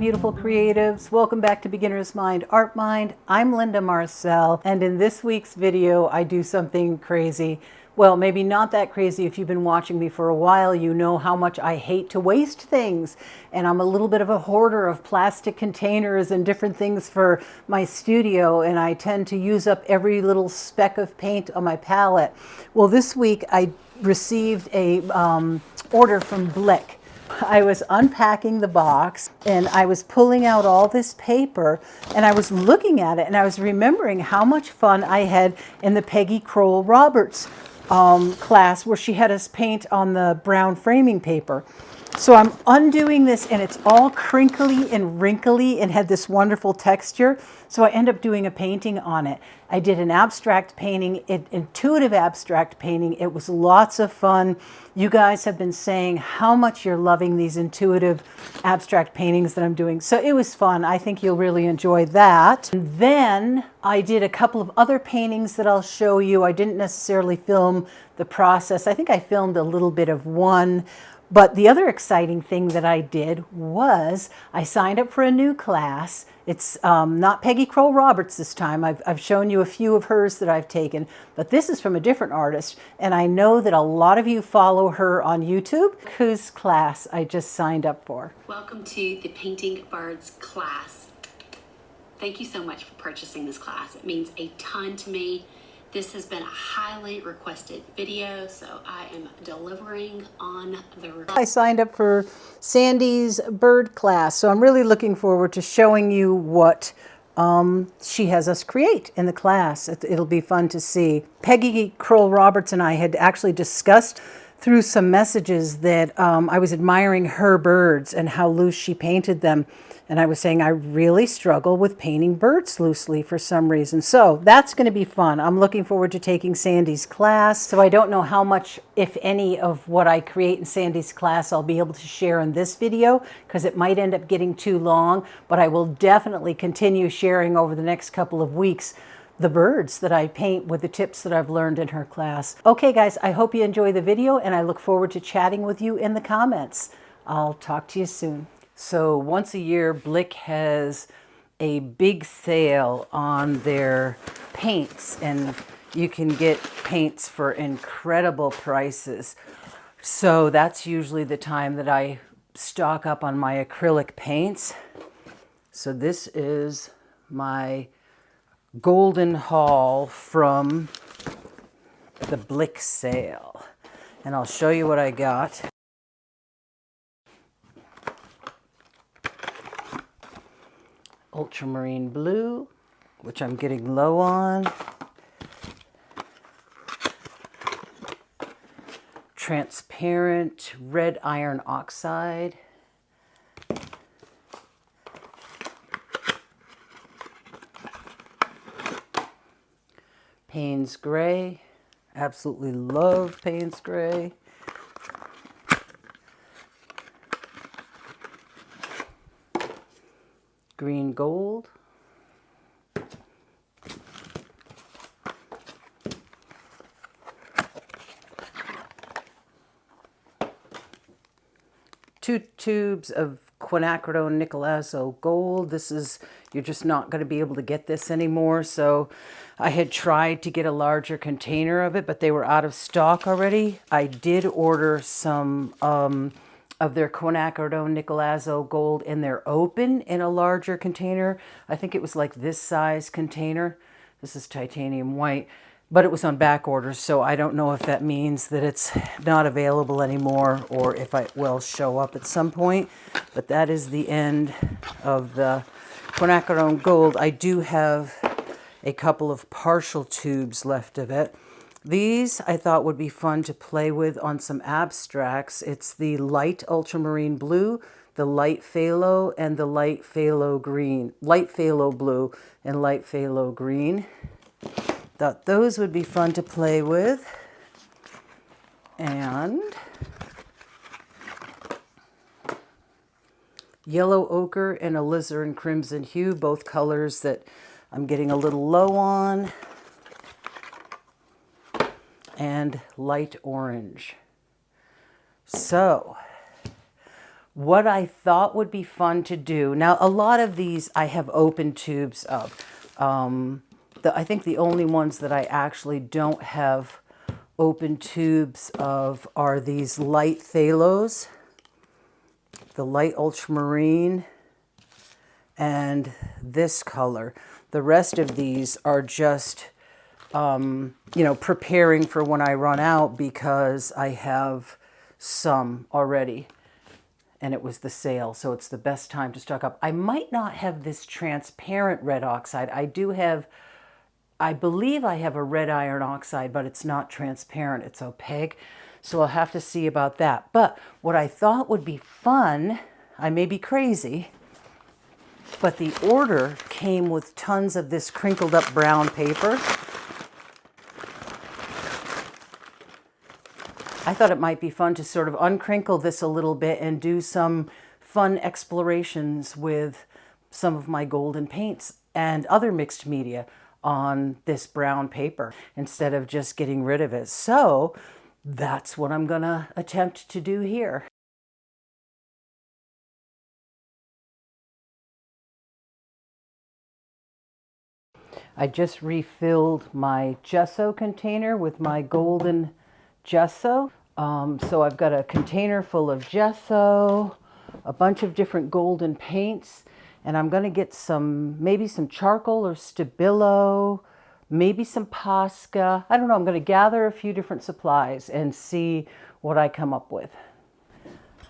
beautiful creatives. Welcome back to Beginner's Mind, Art Mind. I'm Linda Marcel, and in this week's video, I do something crazy. Well, maybe not that crazy. If you've been watching me for a while, you know how much I hate to waste things. And I'm a little bit of a hoarder of plastic containers and different things for my studio, and I tend to use up every little speck of paint on my palette. Well, this week I received a order from Blick. I was unpacking the box and I was pulling out all this paper and I was looking at it and I was remembering how much fun I had in the Peggy Crowell Roberts class where she had us paint on the brown framing paper. So I'm undoing this and it's all crinkly and wrinkly and had this wonderful texture. So I end up doing a painting on it. I did an abstract painting, intuitive abstract painting. It was lots of fun. You guys have been saying how much you're loving these intuitive abstract paintings that I'm doing. So it was fun. I think you'll really enjoy that. And then I did a couple of other paintings that I'll show you. I didn't necessarily film the process. I think I filmed a little bit of one. But the other exciting thing that I did was I signed up for a new class. It's not Peggy Crowell Roberts this time. I've shown you a few of hers that I've taken, but this is from a different artist. And I know that a lot of you follow her on YouTube, whose class I just signed up for. Welcome to the Painting Birds class. Thank you so much for purchasing this class. It means a ton to me. This has been a highly requested video, so I am delivering on the request. I signed up for Sandi's bird class, so I'm really looking forward to showing you what she has us create in the class. It'll be fun to see. Peggy Crowell Roberts and I had actually discussed through some messages that I was admiring her birds and how loose she painted them. And I was saying I really struggle with painting birds loosely for some reason. So that's going to be fun. I'm looking forward to taking Sandi's class. So I don't know how much, if any, of what I create in Sandi's class I'll be able to share in this video because it might end up getting too long. But I will definitely continue sharing over the next couple of weeks the birds that I paint with the tips that I've learned in her class. Okay, guys, I hope you enjoy the video and I look forward to chatting with you in the comments. I'll talk to you soon. So once a year, Blick has a big sale on their paints, and you can get paints for incredible prices. So that's usually the time that I stock up on my acrylic paints. So this is my golden haul from the Blick sale. And I'll show you what I got. Ultramarine blue, which I'm getting low on. Transparent red iron oxide. Payne's gray. Absolutely love Payne's gray. Green gold. Two tubes of quinacridone nickel gold. This is, you're just not going to be able to get this anymore. So I had tried to get a larger container of it, but they were out of stock already. I did order some of their quinacridone nickel gold, and they're open in a larger container. I think it was like this size container. This is titanium white, but it was on back order, so I don't know if that means that it's not available anymore or if it will show up at some point. But that is the end of the quinacridone gold. I do have a couple of partial tubes left of it. These I thought would be fun to play with on some abstracts. It's the light ultramarine blue, the light phthalo, and the light phthalo green. Light phthalo blue and light phthalo green. Thought those would be fun to play with. And yellow ochre and alizarin crimson hue, both colors that I'm getting a little low on. And light orange. So what I thought would be fun to do. Now, a lot of these I have open tubes of. I think the only ones that I actually don't have open tubes of are these light phthalos, the light ultramarine, and this color. The rest of these are just, you know, preparing for when I run out because I have some already. And it was the sale, so it's the best time to stock up. I might not have this transparent red oxide. I do have, I believe I have a red iron oxide, but it's not transparent, it's opaque. So I'll have to see about that. But what I thought would be fun, I may be crazy, but the order came with tons of this crinkled up brown paper. I thought it might be fun to sort of uncrinkle this a little bit and do some fun explorations with some of my golden paints and other mixed media on this brown paper instead of just getting rid of it. So that's what I'm gonna attempt to do here. I just refilled my gesso container with my golden gesso. So I've got a container full of gesso, a bunch of different golden paints, and I'm going to get some, maybe some charcoal or Stabilo, maybe some Posca. I don't know, I'm going to gather a few different supplies and see what I come up with.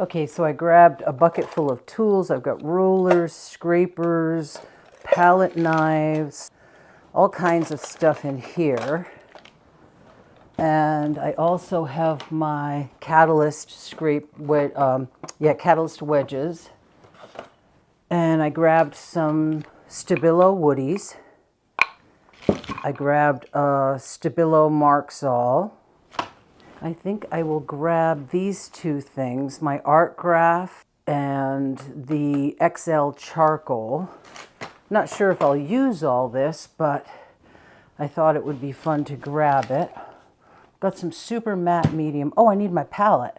Okay, so I grabbed a bucket full of tools. I've got rollers, scrapers, palette knives, all kinds of stuff in here. And I also have my catalyst catalyst wedges. And I grabbed some Stabilo woodies. I grabbed a Stabilo Marxall. I think I will grab these two things, my art graph and the XL charcoal. Not sure if I'll use all this, but I thought it would be fun to grab it. Got some super matte medium. Oh, I need my palette.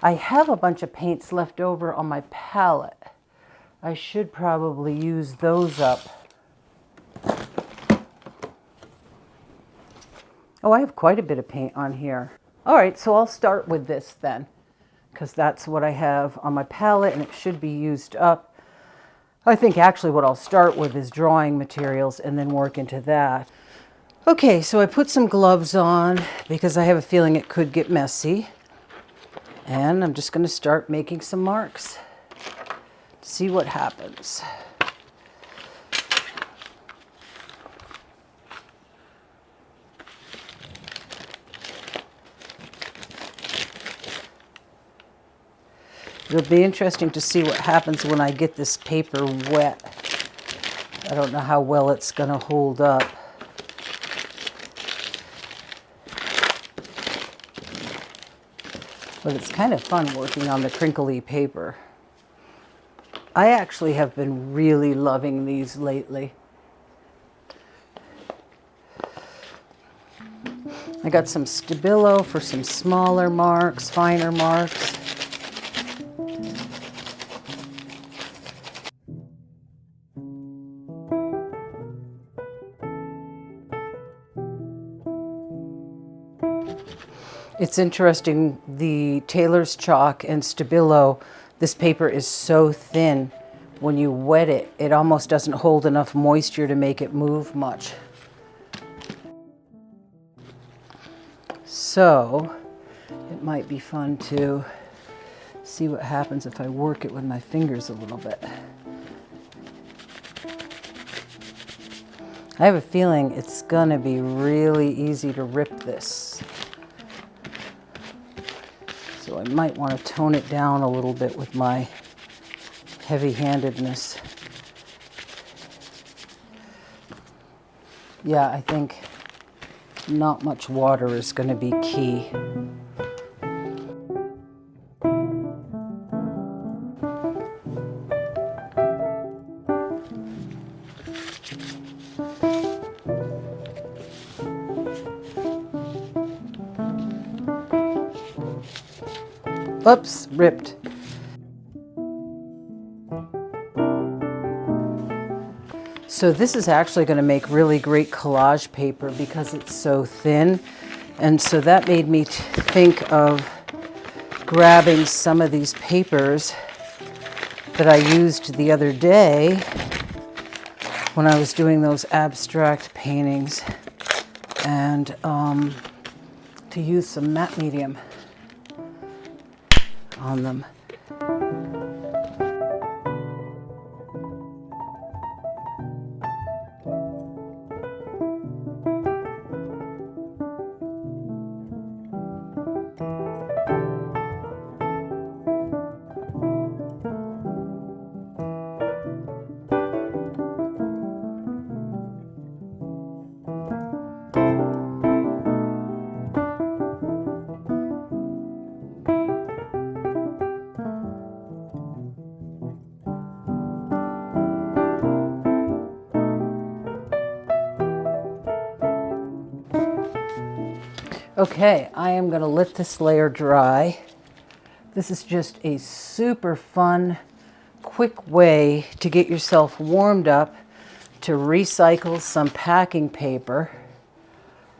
I have a bunch of paints left over on my palette. I should probably use those up. Oh, I have quite a bit of paint on here. All right, so I'll start with this then, because that's what I have on my palette and it should be used up. I think actually what I'll start with is drawing materials and then work into that. Okay, so I put some gloves on because I have a feeling it could get messy. And I'm just going to start making some marks. See what happens. It'll be interesting to see what happens when I get this paper wet. I don't know how well it's going to hold up. But it's kind of fun working on the crinkly paper. I actually have been really loving these lately. I got some Stabilo for some smaller marks, finer marks. It's interesting, the Taylor's chalk and Stabilo, this paper is so thin. When you wet it, it almost doesn't hold enough moisture to make it move much. So, it might be fun to see what happens if I work it with my fingers a little bit. I have a feeling it's gonna be really easy to rip this. So I might want to tone it down a little bit with my heavy-handedness. Yeah, I think not much water is going to be key. Oops, ripped. So this is actually going to make really great collage paper because it's so thin. And so that made me think of grabbing some of these papers that I used the other day when I was doing those abstract paintings, and to use some matte medium on them. Okay, I am going to let this layer dry. This is just a super fun, quick way to get yourself warmed up to recycle some packing paper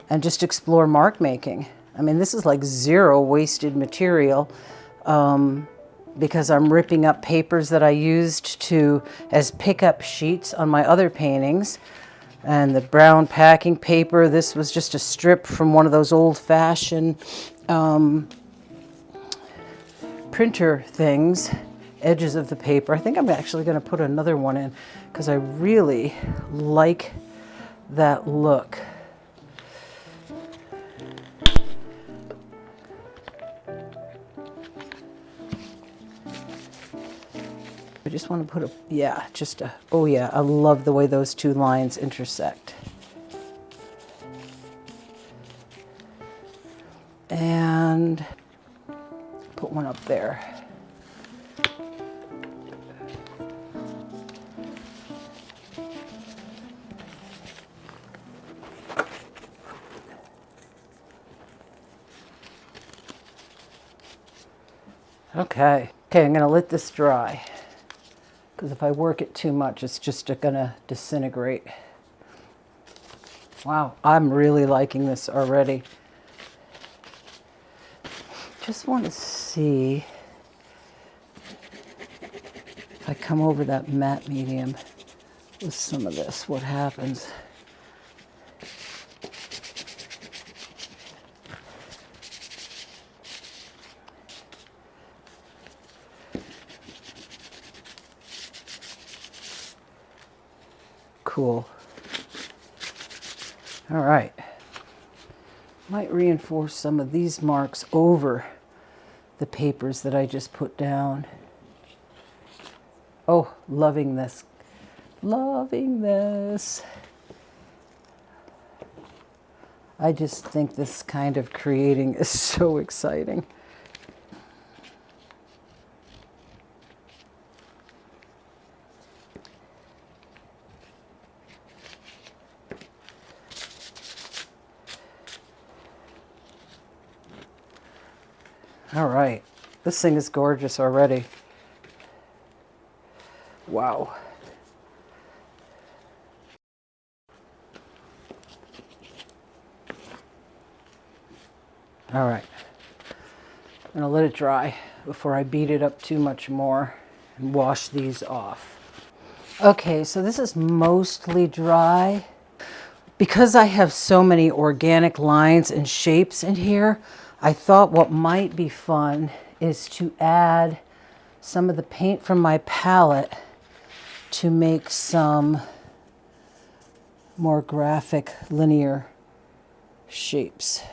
and just explore mark making. I mean, this is like zero wasted material because I'm ripping up papers that I used as pickup sheets on my other paintings. And the brown packing paper, this was just a strip from one of those old-fashioned printer things, edges of the paper. I think I'm actually going to put another one in because I really like that look. I just want to put oh yeah, I love the way those two lines intersect. And put one up there. Okay, I'm going to let this dry, because if I work it too much, it's just going to disintegrate. Wow, I'm really liking this already. Just want to see if I come over that matte medium with some of this, what happens. Cool. All right. Might reinforce some of these marks over the papers that I just put down. Oh, loving this. Loving this. I just think this kind of creating is so exciting. All right, this thing is gorgeous already. Wow. All right, I'm gonna let it dry before I beat it up too much more and wash these off. Okay, so this is mostly dry. Because I have so many organic lines and shapes in here, I thought what might be fun is to add some of the paint from my palette to make some more graphic linear shapes.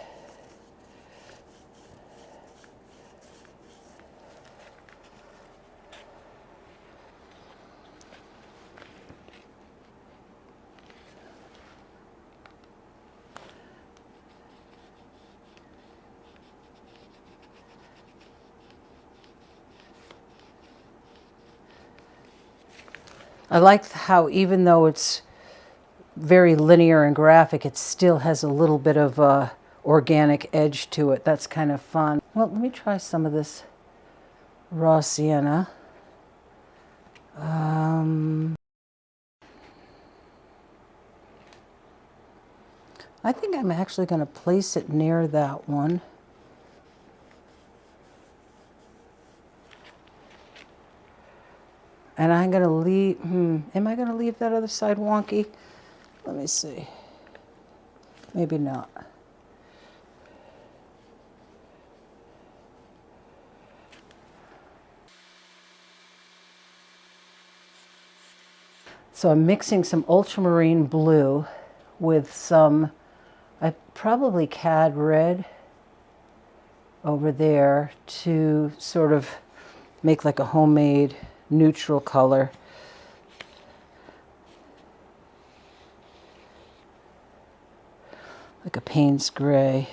I like how even though it's very linear and graphic, it still has a little bit of a organic edge to it. That's kind of fun. Well, let me try some of this raw sienna. I think I'm actually going to place it near that one. And I'm going to leave, am I going to leave that other side wonky? Let me see. Maybe not. So I'm mixing some ultramarine blue with some, probably cad red over there to sort of make like a homemade neutral color. Like a Payne's gray.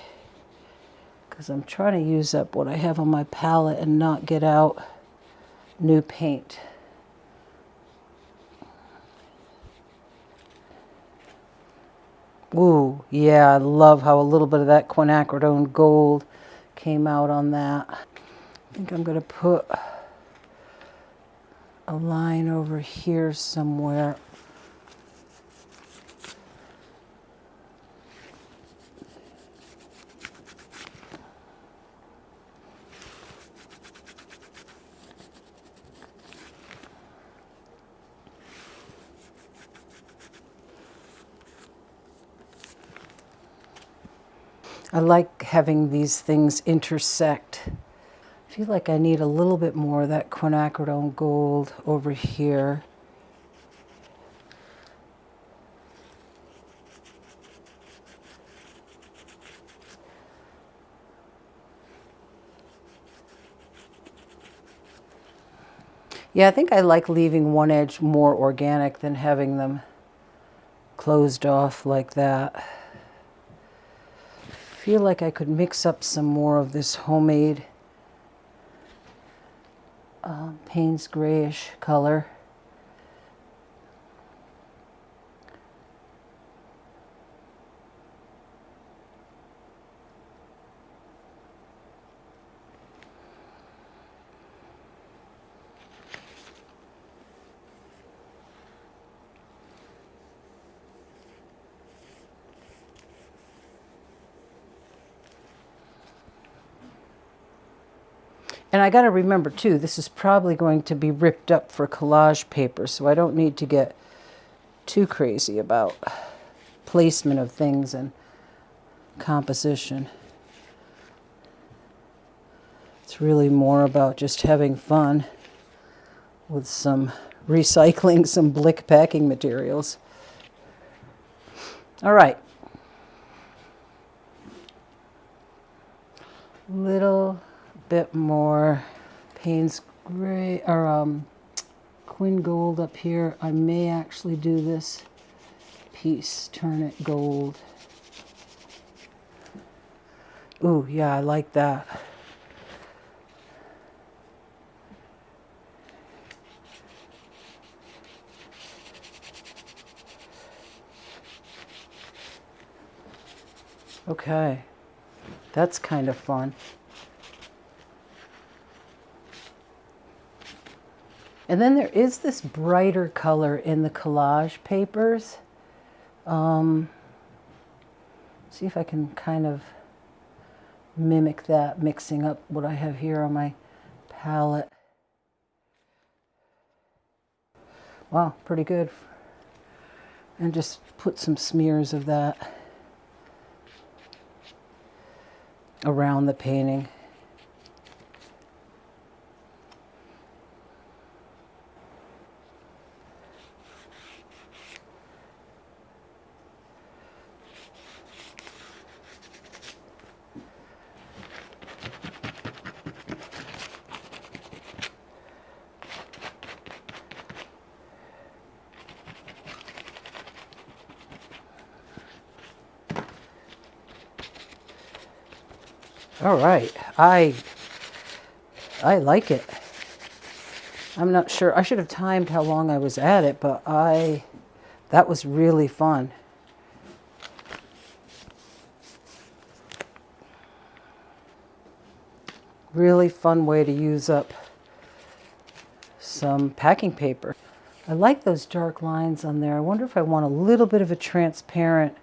Because I'm trying to use up what I have on my palette and not get out new paint. Ooh, yeah, I love how a little bit of that quinacridone gold came out on that. I think I'm going to put a line over here somewhere. I like having these things intersect. I feel like I need a little bit more of that quinacridone gold over here. Yeah, I think I like leaving one edge more organic than having them closed off like that. I feel like I could mix up some more of this homemade Payne's grayish color. And I got to remember too, this is probably going to be ripped up for collage paper, so I don't need to get too crazy about placement of things and composition. It's really more about just having fun with some recycling some Blick packing materials. All right. Little bit more Payne's gray or Quin gold up here. I may actually do this piece, turn it gold. Ooh, yeah, I like that. Okay, that's kind of fun. And then there is this brighter color in the collage papers. See if I can kind of mimic that, mixing up what I have here on my palette. Wow, pretty good. And just put some smears of that around the painting. All right, I like it. I'm not sure, I should have timed how long I was at it, but that was really fun. Really fun way to use up some packing paper. I like those dark lines on there. I wonder if I want a little bit of a transparent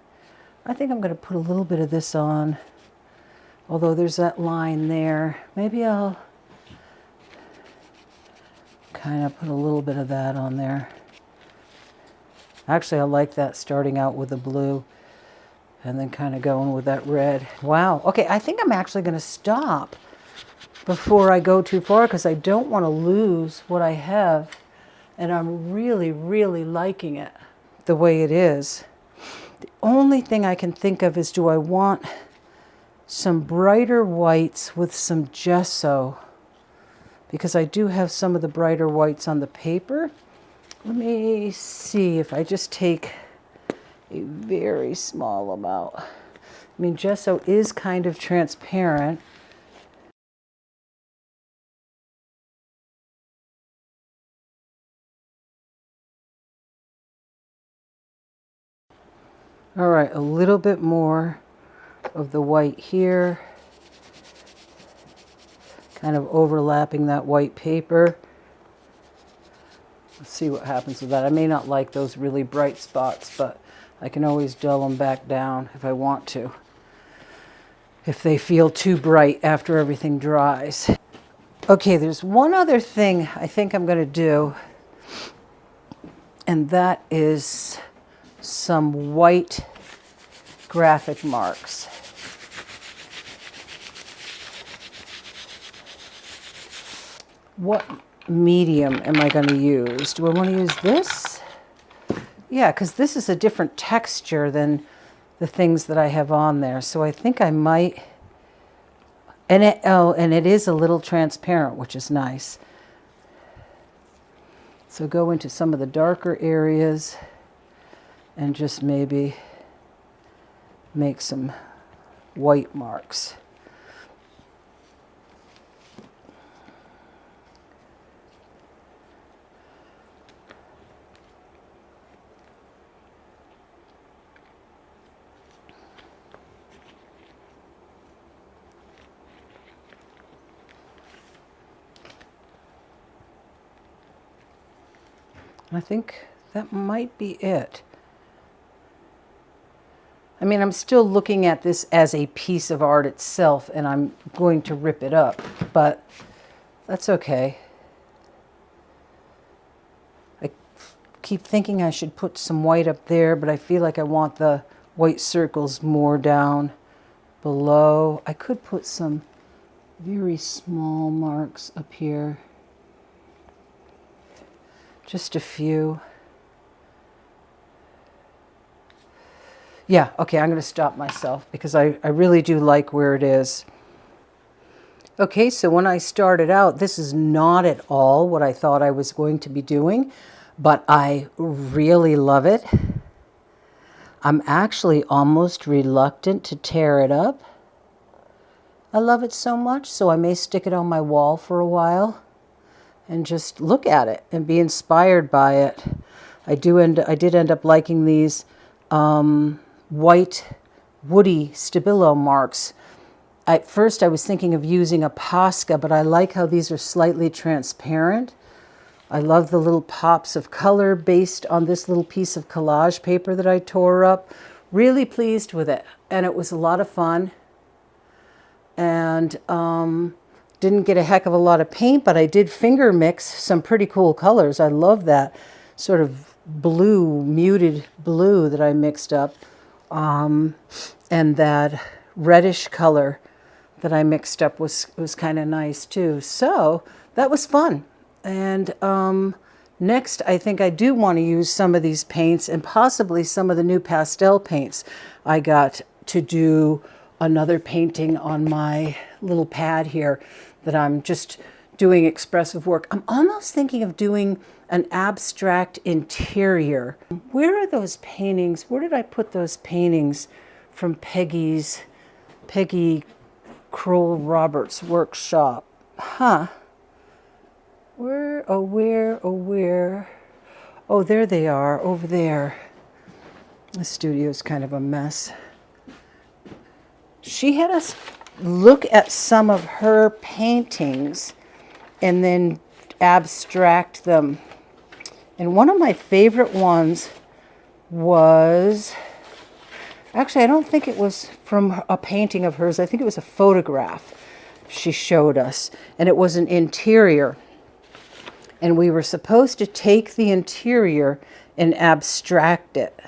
I think I'm going to put a little bit of this on, although there's that line there. Maybe I'll kind of put a little bit of that on there. Actually, I like that, starting out with the blue and then kind of going with that red. Wow. Okay, I think I'm actually going to stop before I go too far because I don't want to lose what I have. And I'm really, really liking it the way it is. The only thing I can think of is, do I want some brighter whites with some gesso? Because I do have some of the brighter whites on the paper. Let me see if I just take a very small amount. I mean, gesso is kind of transparent. All right, a little bit more of the white here, kind of overlapping that white paper. Let's see what happens with that. I may not like those really bright spots, but I can always dull them back down if I want to, if they feel too bright after everything dries. Okay, there's one other thing I think I'm going to do, and that is some white graphic marks. What medium am I going to use? Do I want to use this? Yeah, because this is a different texture than the things that I have on there. So I think I might, and it is a little transparent, which is nice. So go into some of the darker areas and just maybe make some white marks. I think that might be it. I mean, I'm still looking at this as a piece of art itself, and I'm going to rip it up, but that's okay. I keep thinking I should put some white up there, but I feel like I want the white circles more down below. I could put some very small marks up here. Just a few. Yeah, okay, I'm going to stop myself because I really do like where it is. Okay, so when I started out, this is not at all what I thought I was going to be doing, but I really love it. I'm actually almost reluctant to tear it up. I love it so much, so I may stick it on my wall for a while and just look at it and be inspired by it. I did end up liking these white woody Stabilo marks. At first I was thinking of using a Posca, but I like how these are slightly transparent. I love the little pops of color based on this little piece of collage paper that I tore up. Really pleased with it, and it was a lot of fun. And didn't get a heck of a lot of paint, but I did finger mix some pretty cool colors. I love that sort of blue, muted blue that I mixed up, and that reddish color that I mixed up was kind of nice too. So that was fun. And next, I think I do want to use some of these paints and possibly some of the new pastel paints. I got to do another painting on my little pad here that I'm just doing expressive work. I'm almost thinking of doing an abstract interior. Where are those paintings? Where did I put those paintings from Peggy Kroll Roberts' workshop? Huh. Where? Oh, there they are, over there. The studio's kind of a mess. She had us look at some of her paintings and then abstract them. And one of my favorite ones was Actually, I don't think it was from a painting of hers. I think it was a photograph she showed us, and it was an interior. And we were supposed to take the interior and abstract it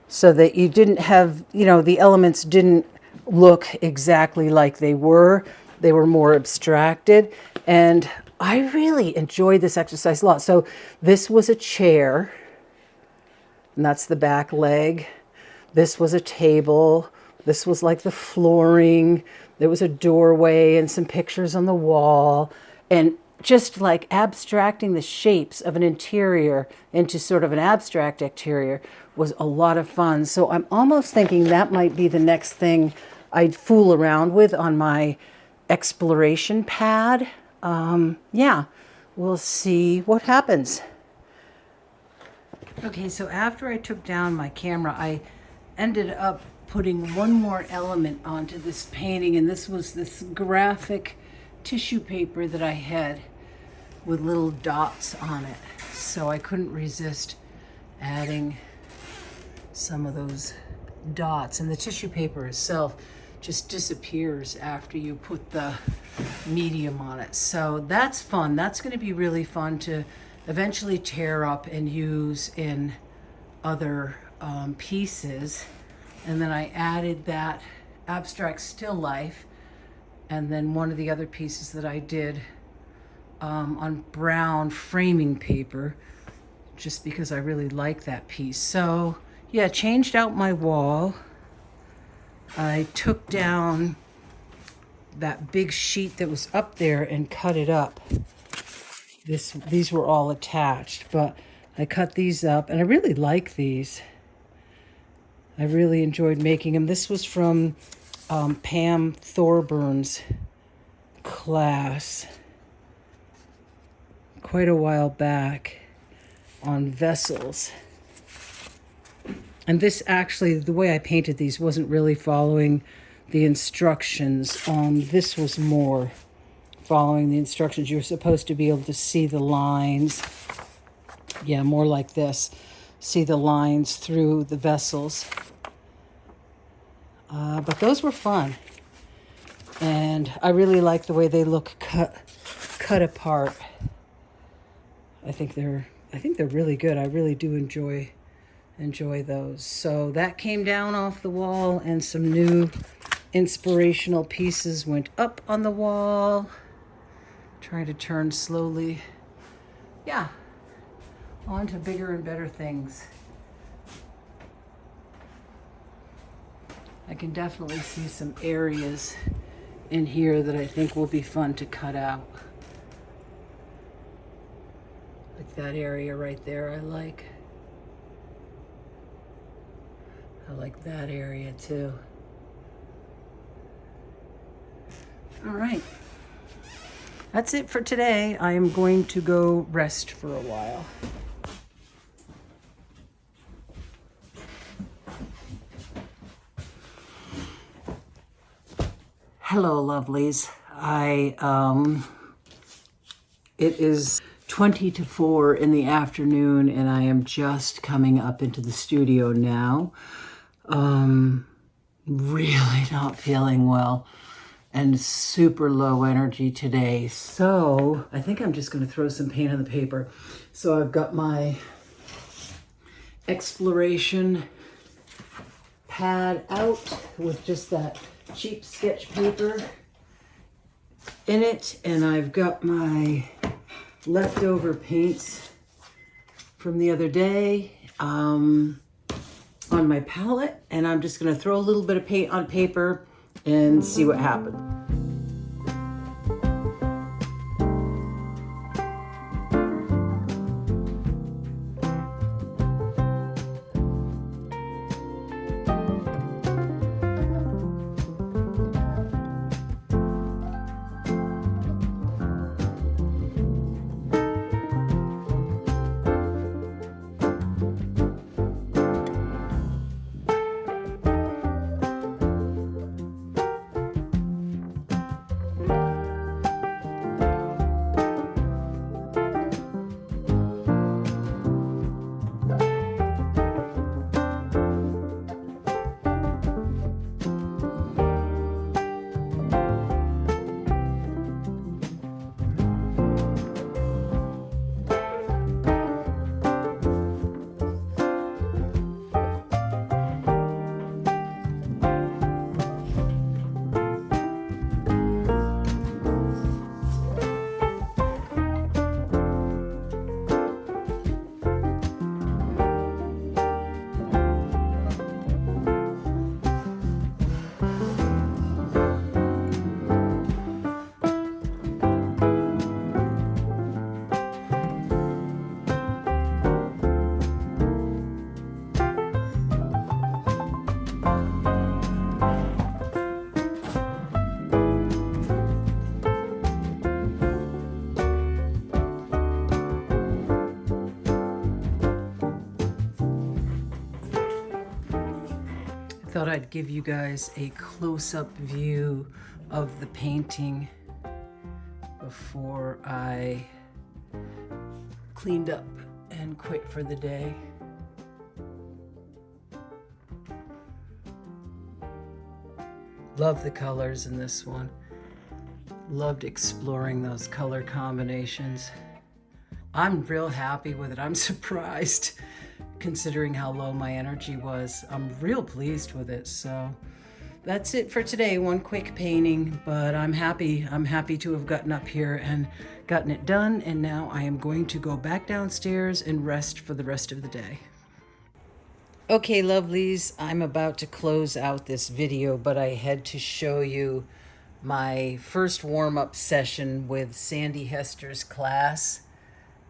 so that you didn't have, the elements didn't look exactly like they were. They were more abstracted. And I really enjoyed this exercise a lot. So this was a chair, and that's the back leg. This was a table. This was like the flooring. There was a doorway and some pictures on the wall. And just like abstracting the shapes of an interior into sort of an abstract exterior was a lot of fun. So I'm almost thinking that might be the next thing I'd fool around with on my exploration pad. Yeah, we'll see what happens. Okay, so after I took down my camera, I ended up putting one more element onto this painting, and this was this graphic tissue paper that I had with little dots on it. So I couldn't resist adding some of those dots, and the tissue paper itself just disappears after you put the medium on it. So that's fun. That's going to be really fun to eventually tear up and use in other pieces. And then I added that abstract still life, and then one of the other pieces that I did on brown framing paper, just because I really like that piece. So yeah, changed out my wall. I took down that big sheet that was up there and cut it up. These were all attached, but I cut these up, and I really like these. I really enjoyed making them. This was from Pam Thorburn's class quite a while back on vessels. And this actually, the way I painted these wasn't really following the instructions. This was more following the instructions. You were supposed to be able to see the lines. Yeah, more like this. See the lines through the vessels. But those were fun. And I really like the way they look cut apart. I think they're really good. I really do enjoy those. So that came down off the wall, and some new inspirational pieces went up on the wall. Trying to turn slowly. Yeah. On to bigger and better things. I can definitely see some areas in here that I think will be fun to cut out. Like that area right there, I like that area too. All right. That's it for today. I am going to go rest for a while. Hello, lovelies. It is 20 to 4 in the afternoon, and I am just coming up into the studio now. Really not feeling well and super low energy today. So I think I'm just going to throw some paint on the paper. So I've got my exploration pad out with just that cheap sketch paper in it, and I've got my leftover paints from the other day on my palette, and I'm just going to throw a little bit of paint on paper and see what happens. thought I'd give you guys a close-up view of the painting before I cleaned up and quit for the day. Love the colors in this one. Loved exploring those color combinations. I'm real happy with it. I'm surprised considering how low my energy was. I'm real pleased with it. So that's it for today. One quick painting, but I'm happy. I'm happy to have gotten up here and gotten it done. And now I am going to go back downstairs and rest for the rest of the day. Okay, lovelies, I'm about to close out this video, but I had to show you my first warm-up session with Sandi Hester's class.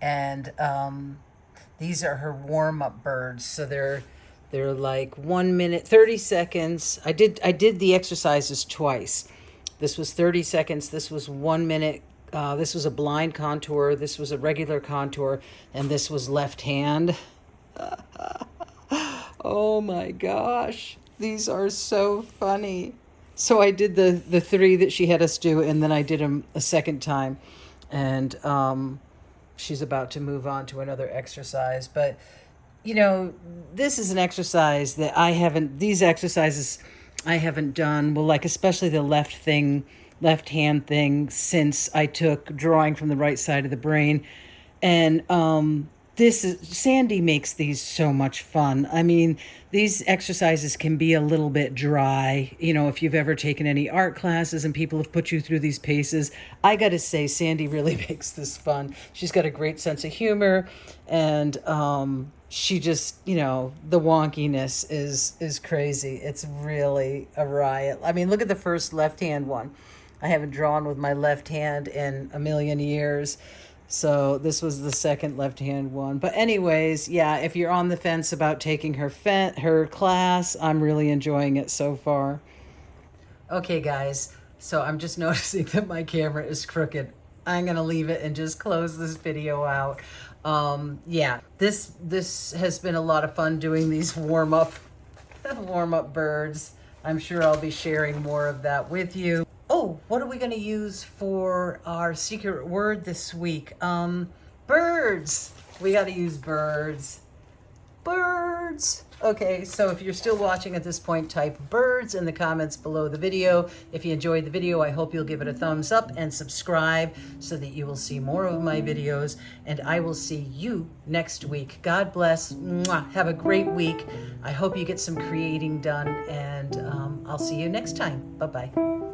And these are her warm-up birds. So they're like 1 minute, 30 seconds. I did the exercises twice. This was 30 seconds. This was 1 minute. This was a blind contour. This was a regular contour. And this was left hand. Oh my gosh. These are so funny. So I did the three that she had us do, and then I did them a second time. And she's about to move on to another exercise. But, you know, this is an exercise that these exercises I haven't done, well, like especially the left hand thing, since I took drawing from the right side of the brain. And Sandi makes these so much fun. I mean, these exercises can be a little bit dry. You know, if you've ever taken any art classes and people have put you through these paces, I got to say, Sandi really makes this fun. She's got a great sense of humor, and she just, you know, the wonkiness is crazy. It's really a riot. I mean, look at the first left-hand one. I haven't drawn with my left hand in a million years. So this was the second left-hand one. But anyways, yeah, if you're on the fence about taking her class, I'm really enjoying it so far. Okay, guys, so I'm just noticing that my camera is crooked. I'm going to leave it and just close this video out. Yeah, this has been a lot of fun doing these warm-up birds. I'm sure I'll be sharing more of that with you. Oh, what are we going to use for our secret word this week? Birds. We got to use birds. Birds. Okay, so if you're still watching at this point, type birds in the comments below the video. If you enjoyed the video, I hope you'll give it a thumbs up and subscribe so that you will see more of my videos. And I will see you next week. God bless. Mwah. Have a great week. I hope you get some creating done, and I'll see you next time. Bye-bye.